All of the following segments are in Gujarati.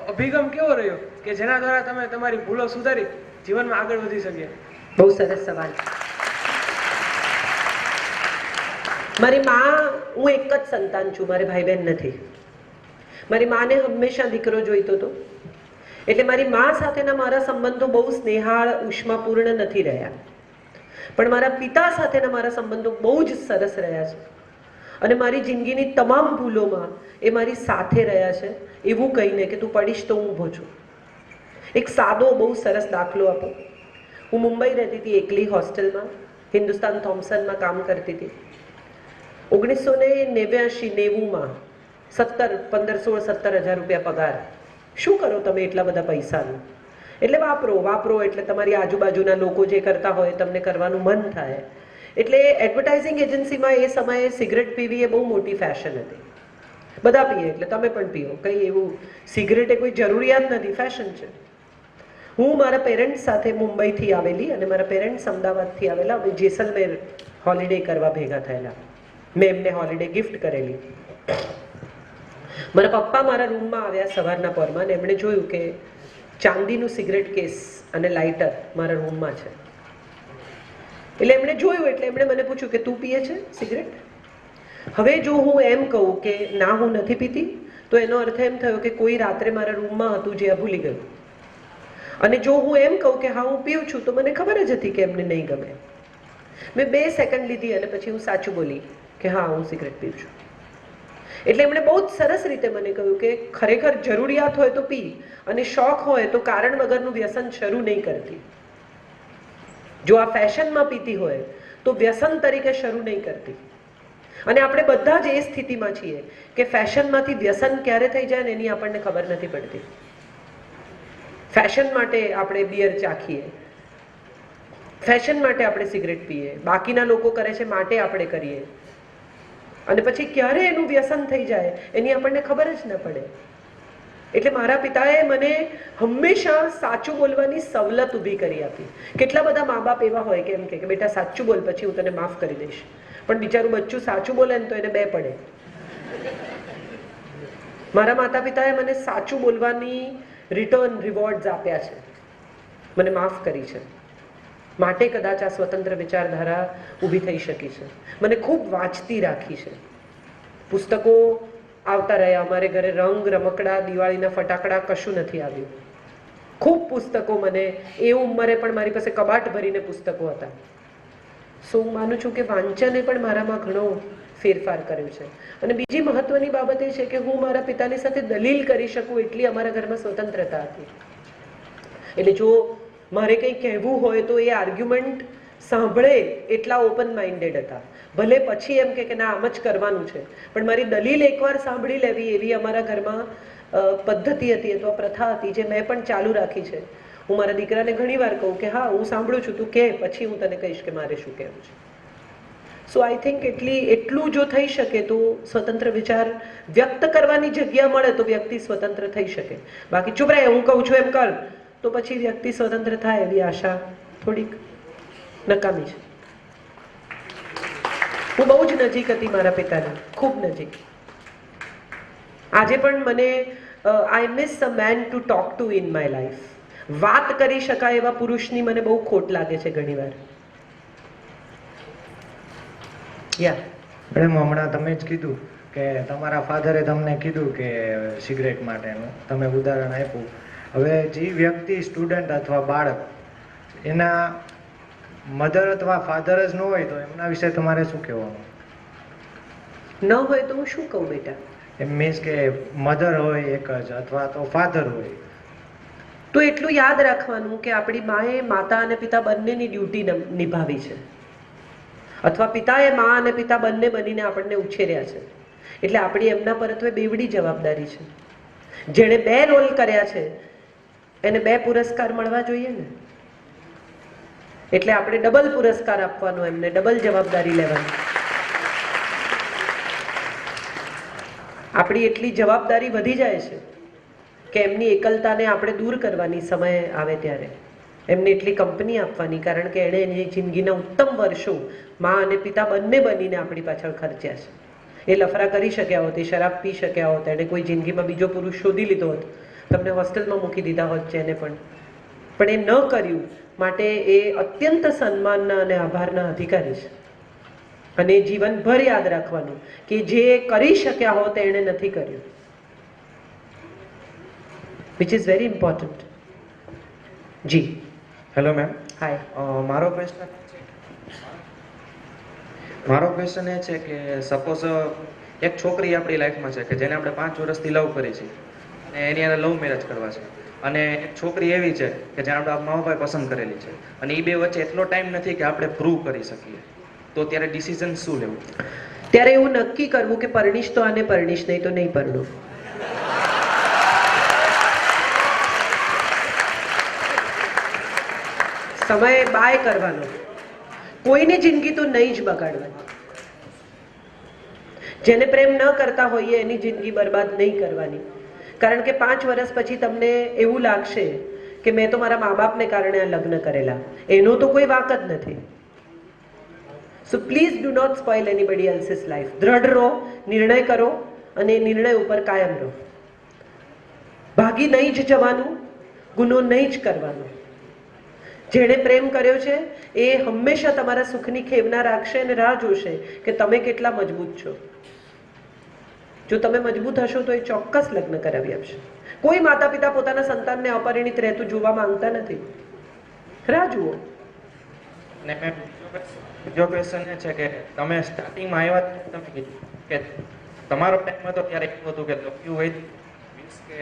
અભિગમ કેવો રહ્યો કે જેના દ્વારા તમે તમારી ભૂલો સુધારી જીવનમાં આગળ વધી શક્યા? બહુ સરસ સવાલ. મારી માં, હું એક જ સંતાન છું, મારે ભાઈ બહેન નથી. મારી માને હંમેશા દીકરો જોઈતો હતો, એટલે મારી મા સાથેના મારા સંબંધો બહુ સ્નેહાળ ઉષ્માપૂર્ણ નથી રહ્યા, પણ મારા પિતા સાથેના મારા સંબંધો બહુ જ સરસ રહ્યા છે. અને મારી જિંદગીની તમામ ભૂલોમાં એ મારી સાથે રહ્યા છે, એવું કહીને કે તું પડીશ તો હું ઊભો છું. એક સાદો બહુ સરસ દાખલો આપો. હું મુંબઈ રહેતી હતી એકલી હોસ્ટેલમાં, હિન્દુસ્તાન થોમ્સનમાં કામ કરતી હતી. 1989-90માં 15-16-17 હજાર રૂપિયા પગાર. શું કરો તમે એટલા બધા પૈસાનું? એટલે વાપરો એટલે તમારી આજુબાજુના લોકો જે કરતા હોય તમને કરવાનું મન થાય. એટલે એડવર્ટાઇઝિંગ એજન્સીમાં એ સમયે સિગરેટ પીવી એ બહુ મોટી ફેશન હતી. બધા પીએ એટલે તમે પણ પીઓ, કંઈ એવું સિગરેટ એ કોઈ જરૂરિયાત નથી, ફેશન છે. હું મારા પેરેન્ટ્સ સાથે મુંબઈથી આવેલી અને મારા પેરેન્ટ્સ અમદાવાદથી આવેલા. અમે જેસલમેર હોલિડે કરવા ભેગા થયેલા. મેં એમને હોલિડે ગિફ્ટ કરેલી. મારા પપ્પા મારા રૂમમાં આવ્યા સવારના પોરમાં અને એમણે જોયું કે ચાંદીનું સિગરેટ કેસ અને લાઇટર મારા રૂમમાં છે. એટલે એમણે જોયું એટલે એમણે મને પૂછ્યું કે તું પીએ છે સિગરેટ? હવે જો હું એમ કહું કે ના હું નથી પીતી, તો એનો અર્થ એમ થયો કે કોઈ રાત્રે મારા રૂમમાં હતું જે આ ભૂલી ગયું. અને જો હું એમ કહું કે હા હું પીઉં છું, તો મને ખબર જ હતી કે એમને નહીં ગમે. મેં 2 સેકન્ડ લીધી અને પછી હું સાચું બોલી કે હા હું સિગરેટ પીઉં છું. એટલે એમણે બહુ જ સરસ રીતે મને કહ્યું કે ખરેખર જરૂરિયાત હોય તો પી, અને શોખ હોય તો કારણ વગરનું વ્યસન શરૂ નહીં કરતી. જો આ ફેશનમાં પીતી હોય તો વ્યસન તરીકે શરૂ નહીં કરતી. અને આપણે બધા જ એ સ્થિતિમાં છીએ કે ફેશનમાંથી વ્યસન ક્યારે થઈ જાય ને એની આપણને ખબર નથી પડતી. ફેશન માટે આપણે બિયર ચાખીએ, ફેશન માટે આપણે સિગરેટ પીએ, બાકીના લોકો કરે છે માટે આપણે કરીએ, અને પછી ક્યારે એનું વ્યસન થઈ જાય એની આપણને ખબર જ ન પડે. એટલે મારા પિતાએ મને હંમેશા સાચું બોલવાની સવલત ઊભી કરી આપી. કેટલા બધા મા બાપ એવા હોય કે એમ કે બેટા સાચું બોલ, પછી હું તને માફ કરી દઈશ. પણ બિચારું બચ્ચું સાચું બોલે ને તો એને 2 પડે. મારા માતા પિતાએ મને સાચું બોલવાની રિટર્ન રિવોર્ડ્સ આપ્યા છે, મને માફ કરી છે. માટે કદાચ આ સ્વતંત્ર વિચારધારા ઊભી થઈ શકી છે. મને ખૂબ વાંચતી રાખી છે. પુસ્તકો આવતા રહ્યા અમારે ઘરે, રંગ રમકડા દિવાળીના ફટાકડા કશું નથી આવ્યું. ખૂબ પુસ્તકો, મને એ ઉંમરે પણ મારી પાસે કબાટ ભરીને પુસ્તકો હતા. સો હું માનું છું કે વાંચને પણ મારામાં ઘણો ફેરફાર કર્યો છે. અને બીજી મહત્વની બાબત એ છે કે હું મારા પિતાની સાથે દલીલ કરી શકું એટલી અમારા ઘરમાં સ્વતંત્રતા હતી. એટલે જો મારે કંઈ કહેવું હોય તો એ આર્ગ્યુમેન્ટ સાંભળે એટલા ઓપન માઇન્ડેડ હતા. ભલે પછી એમ કે ના આમ જ કરવાનું છે, પણ મારી દલીલ એકવાર સાંભળી લેવી એવી અમારા ઘરમાં પદ્ધતિ હતી, અથવા પ્રથા હતી, જે મેં પણ ચાલુ રાખી છે. હું મારા દીકરાને ઘણીવાર કહું કે હા હું સાંભળું છું, તું કહે પછી હું તને કહીશ કે મારે શું કહેવું છે. સો આઈ થિંક એટલું જો થઈ શકે તો સ્વતંત્ર વિચાર વ્યક્ત કરવાની જગ્યા મળે તો વ્યક્તિ સ્વતંત્ર થઈ શકે. બાકી ચૂપ રહે, હું કહું છું એમ કર, તો પછી વ્યક્તિ સ્વતંત્ર થાય એવી આશા થોડીક નકામી છે. હું બહુ જ નજીક હતી મારા પિતાની, ખૂબ નજીક. આજે પણ મને I miss a man to talk to in my life. વાત કરી શકાય એવા પુરુષની મને બહુ ખોટ લાગે છે ઘણીવાર. મેડમ, હમણાં તમે જ કીધું કે તમારા ફાધરે તમને કીધું કે સિગરેટ માટેનું તમે ઉદાહરણ આપ્યું. હવે જે વ્યક્તિ સ્ટુડન્ટ અથવા બાળક એના મધર અથવા ફાધર જ ન હોય તો એમના વિશે તમારે શું કહેવાનું? ન હોય તો હું શું કહું બેટા? એમ મીન્સ કે મધર હોય એક જ અથવા તો ફાધર હોય, તો એટલું યાદ રાખવાનું કે આપણી માએ માતા અને પિતા બંનેની ડ્યુટી નિભાવી છે, અથવા પિતાએ મા અને પિતા બંને બનીને આપણને ઉછેર્યા છે. એટલે આપણી એમના પરત્વે બેવડી જવાબદારી છે. જેણે 2 રોલ કર્યા છે એને 2 પુરસ્કાર મળવા જોઈએ ને. એટલે આપણે ડબલ પુરસ્કાર આપવાનો, એમને ડબલ જવાબદારી લેવાની. આપણી એટલી જવાબદારી વધી જાય છે કે એમની એકલતાને આપણે દૂર કરવાની સમય આવે ત્યારે એમને એટલી કંપની આપવાની, કારણ કે એણે એની જિંદગીના ઉત્તમ વર્ષો મા અને પિતા બંને બનીને આપણી પાછળ ખર્ચ્યા છે. એ લફરા કરી શક્યા હોત, એ શરાબ પી શક્યા હોત, એણે કોઈ જિંદગીમાં બીજો પુરુષ શોધી લીધો હોત, તમને હોસ્ટેલમાં મૂકી દીધા હોત જેને પણ એ ન કર્યું, માટે એ અત્યંત સન્માનના અને આભારના અધિકારી છે. અને જીવનભર યાદ રાખવાનું કે જે કરી શક્યા હોત એણે નથી કર્યું, વિચ ઇઝ વેરી ઇમ્પોર્ટન્ટ. જી હેલો મેમ, હાય. મારો ક્વેશ્ચન એ છે કે સપોઝ એક છોકરી આપણી લાઈફમાં છે કે જેને આપણે 5 વર્ષથી લવ કરી છે અને એની અંદર લવ મેરેજ કરવા છે, અને એક છોકરી એવી છે કે જેને આપણા મા બાપાએ પસંદ કરેલી છે, અને એ બે વચ્ચે એટલો ટાઈમ નથી કે આપણે પ્રૂવ કરી શકીએ, તો ત્યારે ડિસિઝન શું લેવું? ત્યારે એવું નક્કી કરવું કે પરણીશ તો આને પરણીશ, નહીં તો નહીં પરણું. સમય બાય કરવાનો, કોઈની જિંદગી તો નહીં જ બગાડવાની. જેને પ્રેમ ન કરતા હોઈએ એની જિંદગી બરબાદ નહીં કરવાની, કારણ કે 5 વર્ષ પછી તમને એવું લાગશે કે મેં તો મારા મા બાપને કારણે આ લગ્ન કરેલા, એનો તો કોઈ વાંક જ નથી. So please do not spoil anybody else's life. દ્રઢ રહો, નિર્ણય કરો અને એ નિર્ણય ઉપર કાયમ રહો. ભાગી નહીં જ જવાનું, ગુનો નહીં જ કરવાનો. જેણે પ્રેમ કર્યો છે એ હંમેશા તમારા સુખની ખેવના રાખશે અને રાહ જોશે કે તમે કેટલા મજબૂત છો. જો તમે મજબૂત હશો તો એ ચોક્કસ લગ્ન કરાવી આપશે. કોઈ માતા પિતા પોતાના સંતાનને અપરિણિત રહેતું જોવા માંગતા નથી. રાહ જુઓ. અને મેમ બીજો ક્વેશ્ચન એ છે કે તમે સ્ટાર્ટિંગમાં આવ્યા તમે કીધું કે તમારો ટાઈમ હતો ત્યારે એવું હતું કે લવ યુ હોય મીન્સ કે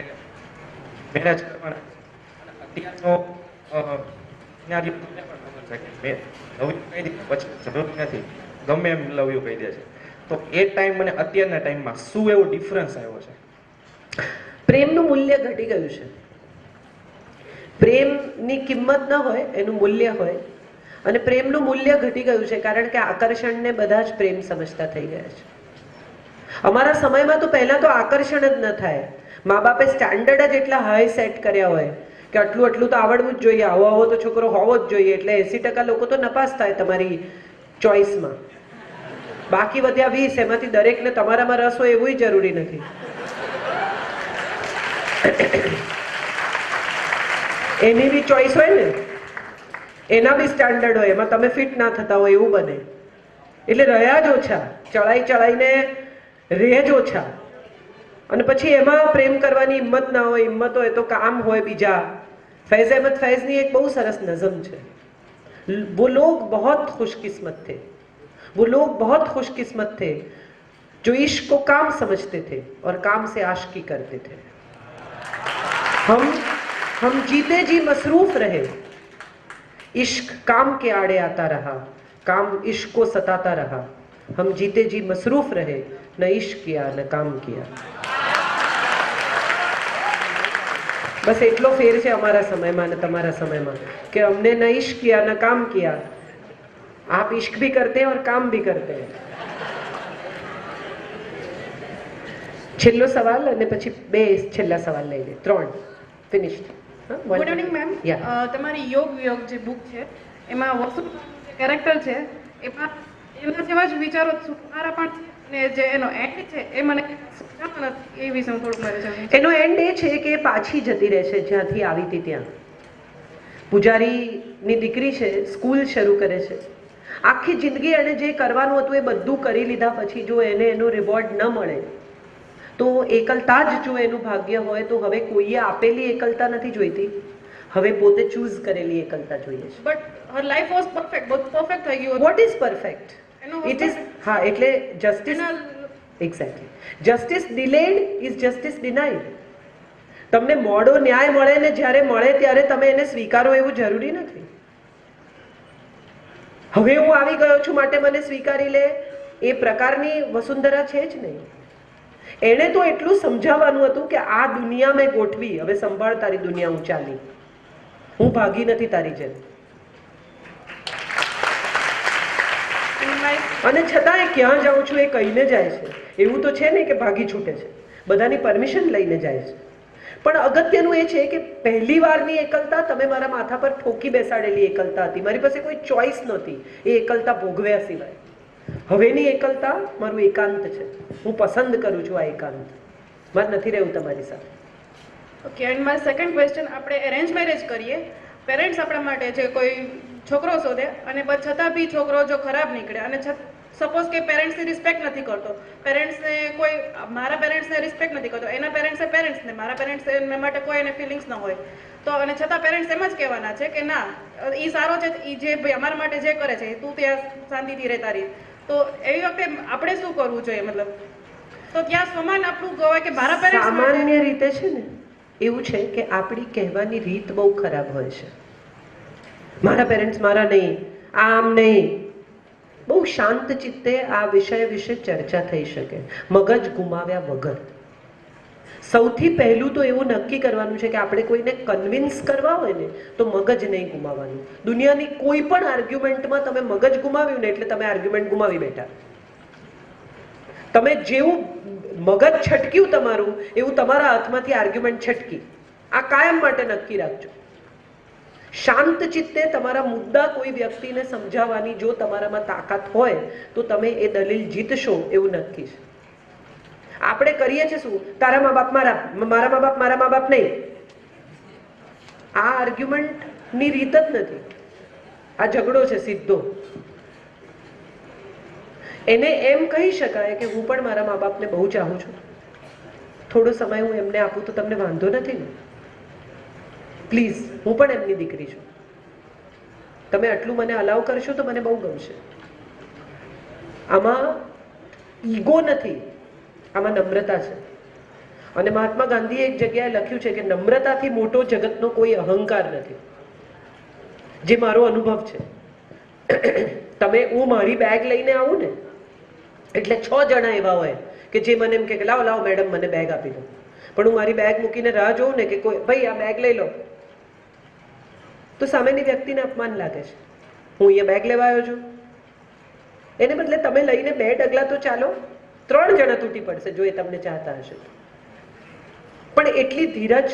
મેરેજ કરવાના, અત્યારનો સિનારીઓ તમને પણ ખબર છે કે મેં લવ યુ કહી દીધું પછી જરૂરી નથી, ગમે એમ લવ યુ કહી દે છે, તો એ ટાઈમ અને અત્યારના ટાઈમમાં શું એવો ડિફરન્સ આવ્યો છે? પ્રેમનું મૂલ્ય ઘટી ગયું છે. પ્રેમની કિંમત ન હોય, એનું મૂલ્ય હોય. અને પ્રેમનું મૂલ્ય ઘટી ગયું છે કારણ કે આકર્ષણને બધા જ પ્રેમ સમજતા થઈ ગયા છે. અમારા સમયમાં તો પહેલા તો આકર્ષણ જ ન થાય. મા બાપે સ્ટેન્ડર્ડ જ એટલા હાઈ સેટ કર્યા હોય કે આટલું આટલું તો આવડવું જ જોઈએ, આવો આવો તો છોકરો હોવો જ જોઈએ, એટલે 80% લોકો તો નપાસ થાય તમારી ચોઈસમાં. બાકી વધ્યા 20, એમાંથી દરેકને તમારામાં રસ હોય એવું જરૂરી નથી. એની બી ચોઈસ હોય ને, એના બી સ્ટેન્ડર્ડ હોય, એમાં તમે ફિટ ના થતા હોય એવું બને. એટલે રહ્યા જ ઓછા, ચડાઈને રહે જ ઓછા. અને પછી એમાં પ્રેમ કરવાની હિંમત ના હોય. હિંમત હોય તો કામ હોય બીજા. फैज़ अहमद फैज़नी एक बहुत सरस नज़म है. वो लोग बहुत खुशकिस्मत थे, वो लोग बहुत खुशकिस्मत थे जो इश्क को काम समझते थे और काम से आशिकी करते थे. हम जीते जी मसरूफ रहे, इश्क काम के आड़े आता रहा, काम इश्क को सताता रहा. हम जीते जी मसरूफ रहे, न इश्क किया न काम किया. बस એટલો ફેર છે અમારા સમયમાં અને તમારા સમયમાં કે અમને ન ઇશ્ક કિયા ન કામ કિયા. આપ ઇશ્ક ભી કરતે और काम भी करते हैं. છેલ્લો સવાલ અને પછી બે છેલ્લા સવાલ લઈ લે. 3 ફિનિશ્ડ. Good evening ma'am. તમારી યોગ વિયોગ જે બુક છે એમાં વસુ કેરેક્ટર છે એમાં એના જેવા જ વિચારો સુધારા પણ છે, અને જે એનો એન્ડ છે એ મને સમજાતો નથી. એ વિશે હું થોડુંક મારે જાણવું છે. એનો એન્ડ એ છે કે પાછી જતી રહે છે જ્યાંથી આવી હતી ત્યાં. પૂજારીની દીકરી છે, સ્કૂલ શરૂ કરે છે. આખી જિંદગી એણે જે કરવાનું હતું એ બધું કરી લીધા પછી જો એને એનો રિવોર્ડ ન મળે તો એકલતા જ જો એનું ભાગ્ય હોય તો હવે કોઈએ આપેલી એકલતા નથી જોઈતી, હવે પોતે ચૂઝ કરેલી એકલતા જોઈએ છે. But her life was perfect, બધું પરફેક્ટ થઈ ગયું. What is perfect? It is, હા, એટલે justice, exactly, justice delayed is justice denied. તમને મોડો ન્યાય મળે ને જ્યારે મળે ત્યારે તમે એને સ્વીકારો એવું જરૂરી નથી. હવે હું આવી ગયો છું માટે મને સ્વીકારી લે એ પ્રકારની વસુંધરા છે જ નહીં. એણે તો એટલું સમજાવવાનું હતું કે આ દુનિયા મેં ગોઠવી, હવે સંભાળ તારી દુનિયા હું ચાલી, હું ભાગી નથી તારી જેમ. અને છતાં એ ક્યાં જાઉં છું એ કહીને જાય છે. એવું તો છે ને કે ભાગી છૂટે છે, બધાની પરમિશન લઈને જાય છે. પણ અગત્યનું એ છે કે પહેલી વારની એકલતા તમે મારા માથા પર ઠોકી બેસાડેલી એકલતા હતી. મારી પાસે કોઈ ચોઈસ નહોતી એ એકલતા ભોગવ્યા સિવાય. હવેની એકલતા મારું એકાંત છે. હું પસંદ કરું છું આ એકાંત. મારે નથી રહેવું તમારી સાથે. Okay, and my second question, આપણે એરેન્જ મેરેજ કરીએ, પેરેન્ટ્સ આપણા માટે જે કોઈ છોકરો શોધે અને છતાં બી છોકરો જો ખરાબ નીકળે અને સપોઝ કે પેરેન્ટ્સની રિસ્પેક્ટ નથી કરતો, પેરેન્ટ્સને કોઈ, મારા પેરેન્ટ્સને રિસ્પેક્ટ નથી કરતો, એના પેરેન્ટ્સને, મારા પેરેન્ટ્સ માટે કોઈ એને ફિલિંગ્સ ન હોય તો, અને છતાં પેરેન્ટ્સ એમ જ કહેવાના છે કે ના એ સારો છે, એ જે ભાઈ અમારા માટે જે કરે છે તું ત્યાં શાંતિથી રહેતા રહી, તો એવી વખતે આપણે શું કરવું જોઈએ? મતલબ તો ત્યાં સમાન આપણું ગવાય કે મારા પેરેન્ટ્સ સામાન્ય રીતે છે ને એવું છે કે આપણી કહેવાની રીત બહુ ખરાબ હોય છે. મારા પેરેન્ટ્સ મારા નહીં, આમ નહીં. બહુ શાંત ચિત્તે આ વિષય વિશે ચર્ચા થઈ શકે, મગજ ગુમાવ્યા વગર. સૌથી પહેલું તો એવું નક્કી કરવાનું છે કે આપણે કોઈને કન્વિન્સ કરવા હોય ને તો મગજ નહીં ગુમાવવાનું. દુનિયાની કોઈ પણ આર્ગ્યુમેન્ટમાં તમે મગજ ગુમાવ્યું ને એટલે તમે આર્ગ્યુમેન્ટ ગુમાવી બેઠા. તમે જેવું મગજ છટક્યું તમારું એવું તમારા હાથમાંથી આર્ગ્યુમેન્ટ છટકી. આ કાયમ માટે નક્કી રાખજો. શાંત ચિત્તે તમારા મુદ્દા કોઈ વ્યક્તિને સમજાવવાની જો તમારામાં તાકાત હોય તો તમે એ દલીલ જીતશો એવું નક્કી છે. આપણે કરીએ છીએ શું? તારા મા બાપ મારા, મારા મા બાપ મારા મા બાપ નહીં. આ આર્ગ્યુમેન્ટની રીત જ નથી, આ ઝઘડો છે સીધો. એને એમ કહી શકાય કે હું પણ મારા મા બાપને બહુ ચાહું છું, થોડો સમય હું એમને આપું તો તમને વાંધો નથી ને? પ્લીઝ, હું પણ એમની દીકરી છું, તમે આટલું મને અલાવ કરશો તો મને બહુ ગમશે. આમાં ઈગો નથી, આમાં નમ્રતા છે. અને મહાત્મા ગાંધીએ એક જગ્યાએ લખ્યું છે કે નમ્રતાથી મોટો જગતનો કોઈ અહંકાર નથી, જે મારો અનુભવ છે. તમે, હું મારી બેગ લઈને આવું ને એટલે 6 જણા એવા હોય કે જે મને એમ કે લાવો લાવો મેડમ મને બેગ આપી દો, પણ હું મારી બેગ મૂકીને રાહ જોઉં ને કે કોઈ ભાઈ આ બેગ લઈ લો, તો સામેની વ્યક્તિને અપમાન લાગે છે. હું અહીંયા બેગ લેવા આવ્યો છું, એને બદલે તમે લઈને 2 ડગલા તો ચાલો, 3 જણા તૂટી પડશે જો એ તમને ચાહતા હશે. પણ એટલી ધીરજ,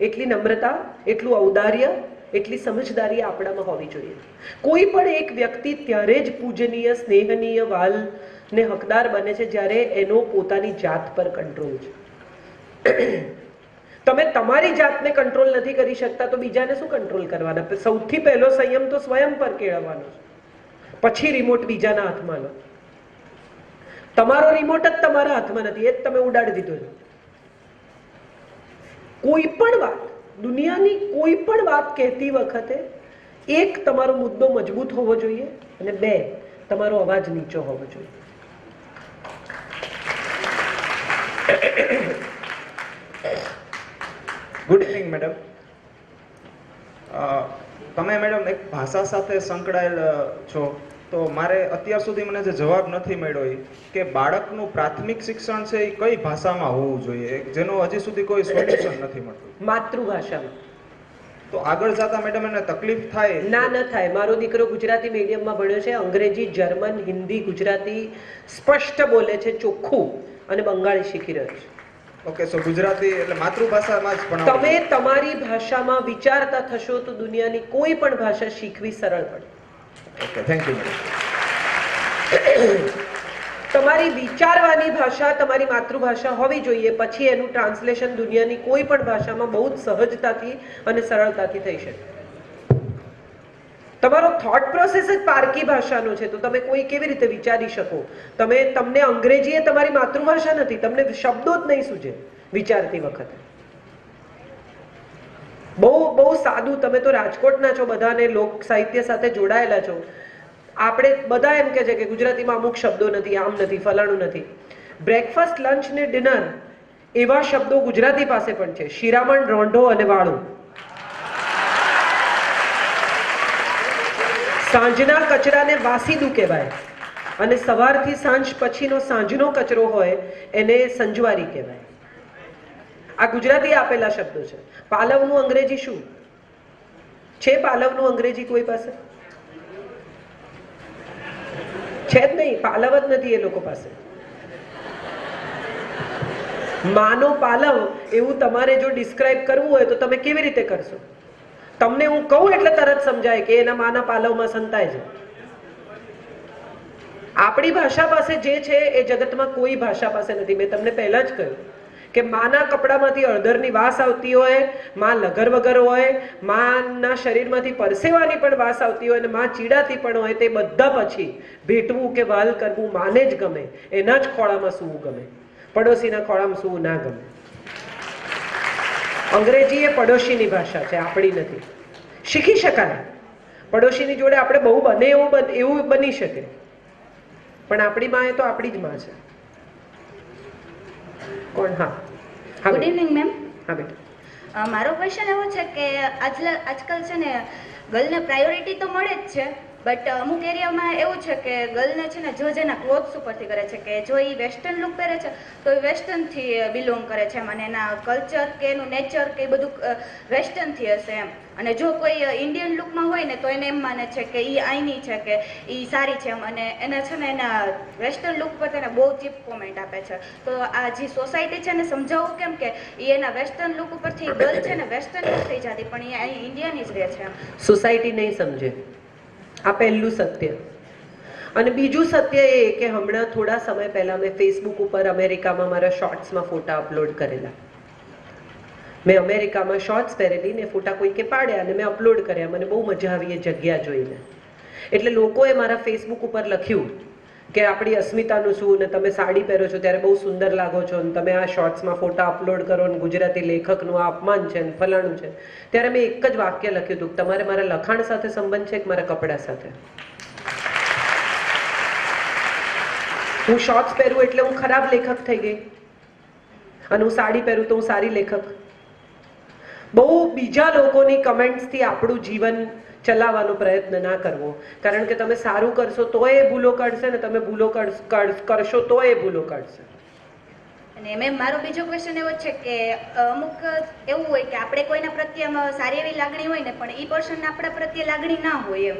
એટલી નમ્રતા, એટલું ઔદાર્ય, એટલી સમજદારી આપણામાં હોવી જોઈએ. કોઈ પણ એક વ્યક્તિ ત્યારે જ પૂજનીય, સ્નેહનીય, વાલ ને હકદાર બને છે જ્યારે એનો પોતાની જાત પર કંટ્રોલ છે. તમે તમારી જાતને કંટ્રોલ નથી કરી શકતા તો બીજાને શું કંટ્રોલ કરવાના? સૌથી પહેલો સંયમ તો સ્વયં પર કેળવવાનો છે, પછી રિમોટ બીજાના હાથમાં લો. તમારો રિમોટ જ તમારા હાથમાં નથી, એ જ તમે ઉડાડી દીધો છે. કોઈ પણ વાત, દુનિયાની કોઈ પણ વાત કહેતી વખતે 1, તમારો મુદ્દો મજબૂત હોવો જોઈએ અને 2, તમારો અવાજ નીચો હોવો જોઈએ. Good evening madam. તમે મેડમ એક ભાષા સાથે સંકળાયેલ છો, તો મારે અત્યાર સુધી મને જે જવાબ નથી મળ્યો એ કે બાળકનું પ્રાથમિક શિક્ષણ છે એ કઈ ભાષામાં હોવું જોઈએ, જેનો હજી સુધી કોઈ સોલ્યુશન નથી મળતું. માતૃભાષામાં. તો આગળ જતા મેડમ એને તકલીફ થાય? ના, ન થાય. મારો દીકરો ગુજરાતી મીડિયમમાં ભણ્યો છે, અંગ્રેજી, જર્મન, હિન્દી, ગુજરાતી સ્પષ્ટ બોલે છે, ચોખ્ખું, અને બંગાળી શીખી રહ્યો છે. ઓકે, સો ગુજરાતી એટલે માતૃભાષામાં જ ભણાવો. તમે તમારી ભાષામાં વિચારતા થશો તો દુનિયાની કોઈ પણ ભાષા શીખવી સરળ પડે. Okay, thank you madam. તમારી વિચારવાની ભાષા તમારી માતૃભાષા હોવી જોઈએ, પછી એનું ટ્રાન્સલેશન દુનિયાની કોઈ પણ ભાષામાં બહુ જ સહજતાથી અને સરળતાથી થઈ શકે. તમારો થોટ પ્રોસેસ જ પારકી ભાષાનો છે તો તમે કોઈ કેવી રીતે વિચારી શકો? તમને અંગ્રેજી એ તમારી માતૃભાષા નથી, તમને શબ્દો જ નહીં સૂજે વિચારતી વખતે. બહુ સાદું. તમે તો રાજકોટના છો બધાને લોક સાહિત્ય સાથે જોડાયેલા છો. આપણે બધા એમ કહે છે કે ગુજરાતીમાં અમુક શબ્દો નથી, આમ નથી, ફલાણું નથી. બ્રેકફાસ્ટ, લંચ ને ડિનર એવા શબ્દો ગુજરાતી પાસે પણ છે. શિરામણ, રોંઢો અને વાળું. સાંજના કચરાને વાસીદું કહેવાય અને સવારથી સાંજ પછીનો સાંજનો કચરો હોય એને સંજવારી કહેવાય. આ ગુજરાતી આપેલા શબ્દો છે. પાલવનું અંગ્રેજી શું છે? પાલવનું અંગ્રેજી કોઈ પાસે છે જ નહીં. પાલવ જ નથી એ લોકો પાસે. માનો પાલવ એવું તમારે જો ડિસ્ક્રાઇબ કરવું હોય તો તમે કેવી રીતે કરશો? તમને હું કહું એટલે તરત સમજાય કે એના માના પાલવમાં સંતાય છે. આપણી ભાષા પાસે જે છે એ જગતમાં કોઈ ભાષા પાસે નથી. મેં તમને પહેલા જ કહ્યું કે માના કપડામાંથી હળદરની વાસ આવતી હોય, માં લગર વગર હોય, માના શરીરમાંથી પરસેવાની પણ વાસ આવતી હોય અને માં ચીડાતી પણ હોય, તે બધા પછી ભેટવું કે વાલ કરવું માને જ ગમે, એના જ ખોળામાં સૂવું ગમે, પડોશીના ખોળામાં સૂવું ના ગમે. અંગ્રેજી એ પડોશીની ભાષા છે, આપણી નથી. શીખી શકાય, પડોશીની જોડે આપણે બહુ બને એવું બની શકે, પણ આપણી માં એ તો આપણી જ માં છે. કોણ? હા હા ગુડ ઇવનિંગ મેમ. હા બેટા. મારો ક્વેશ્ચન એવો છે કે આજકાલ છે ને ગર્લને પ્રાયોરિટી તો મળે જ છે, બટ અમુક એરિયામાં એવું છે કે ગર્લને છે ને જજ એના ક્લોથ્સ ઉપરથી કરે છે, કે જો એ વેસ્ટર્ન લુક પહેરે છે તો એ વેસ્ટર્નથી બિલોંગ કરે છે, અને એના કલ્ચર કે એનું નેચર કે એ બધું વેસ્ટર્નથી હશે એમ. અને જો કોઈ ઇન્ડિયન લુકમાં હોય ને તો એને એમ માને છે કે એ આઈની છે, કે એ સારી છે એમ, અને એને છે ને એના વેસ્ટર્ન લુક પર તેને બહુ ચીપ કોમેન્ટ આપે છે. તો આ જે સોસાયટી છે ને સમજાવવું કેમ કે એ એના વેસ્ટર્ન લુક ઉપરથી ગર્લ છે ને વેસ્ટર્ન લુક થઈ જતી, પણ એ અહીં ઇન્ડિયાની જ રહે છે એમ. સોસાયટી નહીં સમજે, આ પહેલું સત્ય. અને બીજું સત્ય એ કે હમણાં થોડા સમય પહેલા મેં ફેસબુક ઉપર અમેરિકામાં મારા શોર્ટ્સમાં ફોટા અપલોડ કરેલા. મેં અમેરિકામાં શોર્ટ્સ પહેરેલી ને ફોટા કોઈકે પાડ્યા અને મેં અપલોડ કર્યા. મને બહુ મજા આવી એ જગ્યા જોઈને. એટલે લોકોએ મારા ફેસબુક ઉપર લખ્યું કે આપણી અસ્મિતાનું શું, ને તમે સાડી પહેરો છો ત્યારે બહુ સુંદર લાગો છો, ને તમે આ શોર્ટ્સમાં ફોટા અપલોડ કરો ને ગુજરાતી લેખકનું આ અપમાન છે ને ફલાણું છે. ત્યારે મેં એક જ વાક્ય લખ્યું હતું કે તમારે મારા લખાણ સાથે સંબંધ છે કે મારા કપડા સાથે? હું શોર્ટ્સ પહેરું એટલે હું ખરાબ લેખક થઈ ગઈ, અને હું સાડી પહેરું તો હું સારી લેખક? બહુ બીજા લોકોની કમેન્ટ્સથી આપણું જીવન ચલાવવાનો પ્રયત્ન ના કરવો, કારણ કે તમે સારું કરશો તો એ ભૂલો કાઢશે, ને તમે ભૂલો કરશો તો એ ભૂલો કાઢશે. અને મેમ મારો બીજો ક્વેશ્ચન એવો છે કે અમુક એવું હોય કે આપણે કોઈના પ્રત્યે સારી એવી લાગણી હોય ને, પણ એ પર્સનને આપણા પ્રત્યે લાગણી ના હોય એમ.